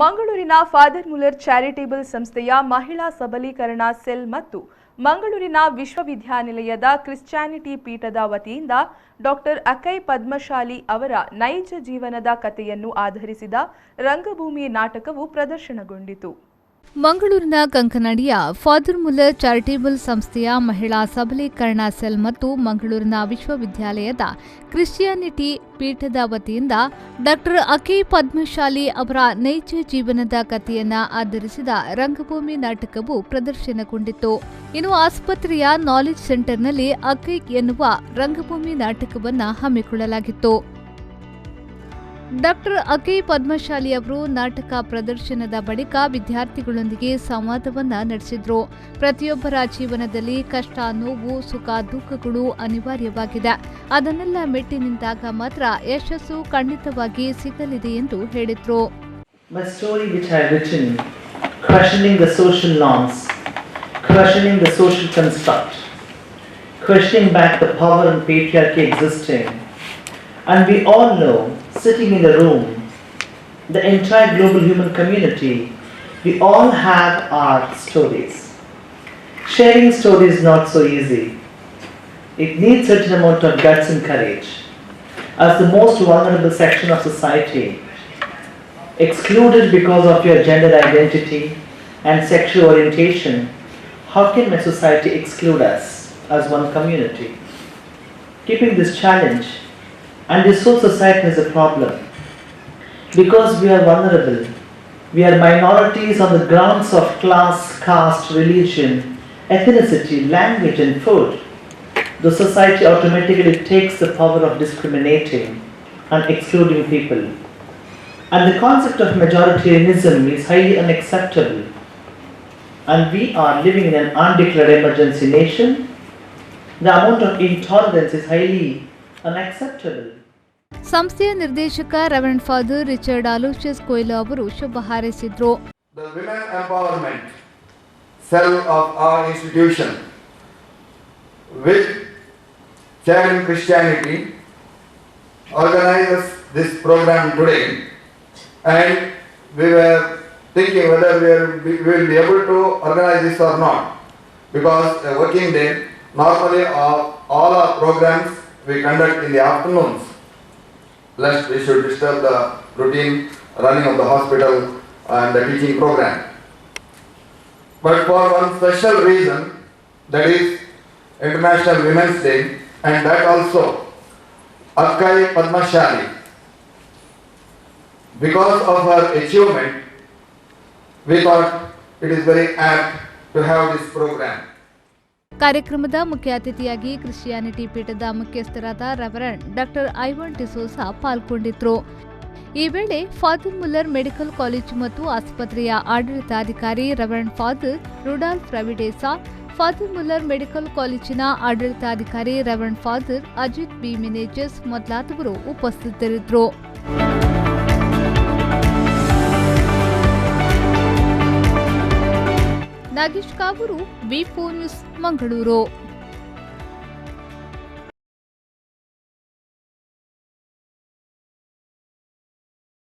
ಮಂಗಳೂರಿನ father Muller charitable ಸಂಸ್ಥೆಯ ಮಹಿಳಾ ಸಬಲೀಕರಣ ಸೆಲ್ ಮತ್ತು ಮಂಗಳೂರಿನ ವಿಶ್ವವಿದ್ಯಾನಿಲಯದ ಕ್ರಿಶ್ಚಿಯಾನಿಟಿ ಪೀಠದ ವತಿಯಿಂದ ಡಾಕ್ಟರ್ ಅಕೈ ಪದ್ಮಶಾಲಿ ಅವರ ನೈಜ ಜೀವನದ ಕಥೆಯನ್ನು ಆಧರಿಸಿದ ರಂಗಭೂಮಿ ನಾಟಕವು ಪ್ರದರ್ಶನಗೊಂಡಿತು. ಮಂಗಳೂರಿನ ಕಂಕನಾಡಿಯ ಫಾದರ್ ಮುಲ್ಲರ್ ಚಾರಿಟೇಬಲ್ ಸಂಸ್ಥೆಯ ಮಹಿಳಾ ಸಬಲೀಕರಣ ಸೆಲ್ ಮತ್ತು ಮಂಗಳೂರಿನ ವಿಶ್ವವಿದ್ಯಾಲಯದ ಕ್ರಿಶ್ಚಿಯಾನಿಟಿ ಪೀಠದ ವತಿಯಿಂದ ಡಾಕ್ಟರ್ ಅಕೈ ಪದ್ಮಶಾಲಿ ಅವರ ನೈಜ ಜೀವನದ ಕಥೆಯನ್ನು ಆಧರಿಸಿದ ರಂಗಭೂಮಿ ನಾಟಕವು ಪ್ರದರ್ಶನಗೊಂಡಿತು. ಇನ್ನು ಆಸ್ಪತ್ರೆಯ ನಾಲೆಜ್ ಸೆಂಟರ್ನಲ್ಲಿ ಅಕೈ ಎನ್ನುವ ರಂಗಭೂಮಿ ನಾಟಕವನ್ನು ಹಮ್ಮಿಕೊಳ್ಳಲಾಗಿತ್ತು. ಡಾಕ್ಟರ್ ಅಕೈ ಪದ್ಮಶಾಲಿ ಅವರು ನಾಟಕ ಪ್ರದರ್ಶನದ ಬಳಿಕ ವಿದ್ಯಾರ್ಥಿಗಳೊಂದಿಗೆ ಸಂವಾದವನ್ನ ನಡೆಸಿದ್ರು. ಪ್ರತಿಯೊಬ್ಬರ ಜೀವನದಲ್ಲಿ ಕಷ್ಟ, ನೋವು, ಸುಖ, ದುಃಖಗಳು ಅನಿವಾರ್ಯವಾಗಿದೆ. ಅದನ್ನೆಲ್ಲ ಮೆಟ್ಟಿ ನಿಂತಾಗ ಮಾತ್ರ ಯಶಸ್ಸು ಖಂಡಿತವಾಗಿ ಸಿಗಲಿದೆ ಎಂದು ಹೇಳಿದ್ರು. My story which I have written, questioning the social norms, questioning the social construct, questioning back the power and patriarchy existing. And we all know, sitting in the room, the entire global human community, we all have our stories. Sharing stories is not so easy. It needs certain amount of guts and courage. As the most vulnerable section of society, excluded because of your gender identity and sexual orientation, how can my society exclude us as one community? Keeping this challenge, and this whole society has a problem because we are vulnerable. We are minorities on the grounds of class, caste, religion, ethnicity, language and food. The society automatically takes the power of discriminating and excluding people. And the concept of majoritarianism is highly unacceptable. And we are living in an undeclared emergency nation. The amount of intolerance is highly unacceptable. ಸಂಸ್ಥೆಯ ನಿರ್ದೇಶಕ reverend father Richard Aloysius ಕೊಯ್ಲೋ ಅವರು ಶುಭ ಹಾರೈಸಿದ್ರು. The women empowerment cell of our institution with Chair Christianity organizes this program today, and we were thinking whether we will be able to organize this or not, because a working day normally all our programs we conduct in the afternoons, lest we should disturb the routine running of the hospital and the teaching program. But for one special reason, that is International Women's Day, and that also Akai Padmashali, because of her achievement, we thought it is very apt to have this program. ಕಾರ್ಯಕ್ರಮದ ಮುಖ್ಯ ಅತಿಥಿಯಾಗಿ Christianity ಪೀಠದ ಮುಖ್ಯಸ್ಥರಾದ reverend doctor Ivan D'Souza ಪಾಲ್ಗೊಂಡಿದ್ರು. ಈ ವೇಳೆ father Muller medical college ಮತ್ತು ಆಸ್ಪತ್ರೆಯ ಆಡಳಿತಾಧಿಕಾರಿ reverend father Rudolph Ravi D'Sa, father Muller medical ಕಾಲೇಜಿನ ಆಡಳಿತಾಧಿಕಾರಿ reverend father Ajith B Menezes ಮೊದಲಾದವರು ಉಪಸ್ಥಿತರಿದ್ದರು. ನಾಗೇಶ್ ಕಾವೂರು, ವಿ4 ನ್ಯೂಸ್, ಮಂಗಳೂರು.